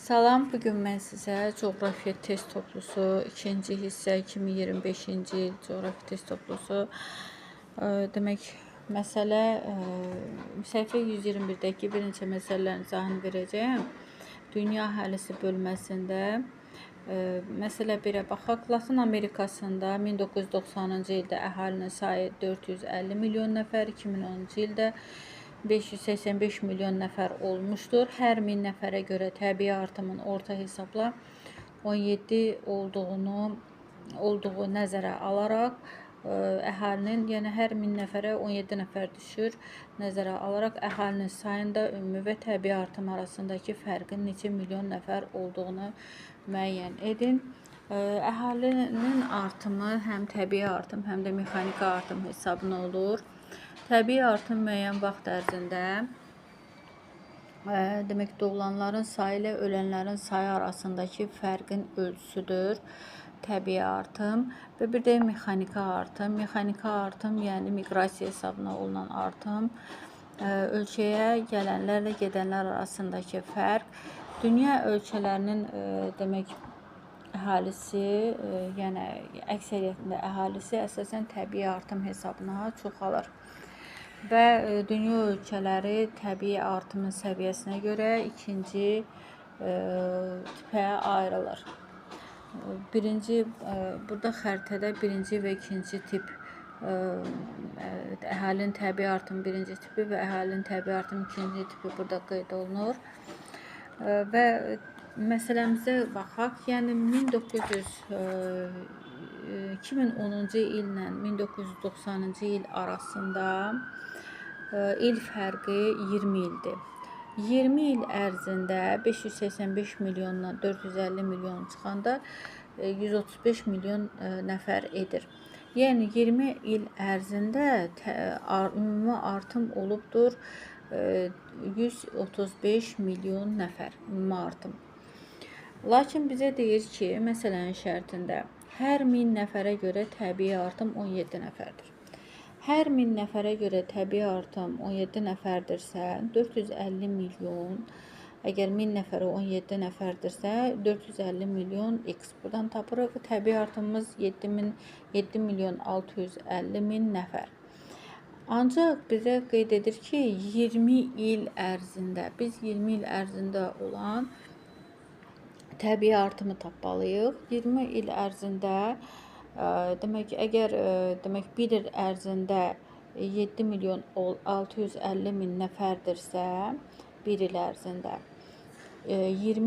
Salam, bugün mən sizə coğrafiya test toplusu ikinci hissə 2025-ci il coğrafiya test toplusu demək məsələ səhifə 121-dəki bir neçə məsələlərin izahını verəcəyəm. Dünya əhalisi bölməsində məsələ 1-ə baxaq. Latın Amerikasında 1990-cı ildə əhalinin sayı 450 milyon nəfər, 2010-cu ildə 585 milyon nəfər olmuşdur. Hər 1000 nəfərə görə təbii artımın orta hesabla 17 olduğu nəzərə alaraq əhalinin, yəni hər 1000 nəfərə 17 nəfər düşür. Nəzərə alaraq əhalinin sayında ümumi və təbii artım arasındakı fərqin neçə milyon nəfər olduğunu müəyyən edin. Əhalinin artımı həm təbii artım, həm də mexaniki artım hesabına olur. Təbii artım müəyyən vaxt ərzində demək doğulanların sayı ilə ölənlərin sayı arasındakı fərqin ölçüsüdür. Təbii artım və bir də mexaniki artım. Mexaniki artım, yəni miqrasiya hesabına olunan artım, ölkəyə gələnlərlə gedənlər arasındakı fərq. Dünya ölkələrinin demək əhalisi, yəni əksəriyyətində əhalisi əsasən təbii artım hesabına çoxalır. Və dünya ölkələri təbii artımın səviyyəsinə görə ikinci tipə ayrılır. Burada xəritədə birinci və ikinci tip əhalinin təbii artım birinci tipi və əhalinin təbii artım ikinci tipi burada qeyd olunur. Və məsələmizə baxaq. Yəni 2010-cu illə 1990-cı il arasında il fərqi 20 ildir. 20 il ərzində 585 milyondan 450 milyon çıxanda 135 milyon nəfər edir. Yəni 20 il ərzində ümumi artım olubdur 135 milyon nəfər ümumi artım. Lakin bizə deyir ki, məsələnin şərtində hər 1000 nəfərə görə təbii artım 17 nəfərdir. Hər 1000 nəfərə görə təbii artım 17 nəfərdirsə, 450 milyon, əgər 1000 nəfərə 17 nəfərdirsə, 450 milyon x buradan tapırıq. Təbii artımımız 7 milyon 650 min nəfər. Ancaq bizə qeyd edir ki, 20 il ərzində, biz 20 il ərzində olan təbii artımı tapmalıyıq. 20 il ərzində demək, əgər demək bir il ərzində 7 milyon 650 min nəfərdirsə, bir il ərzində 20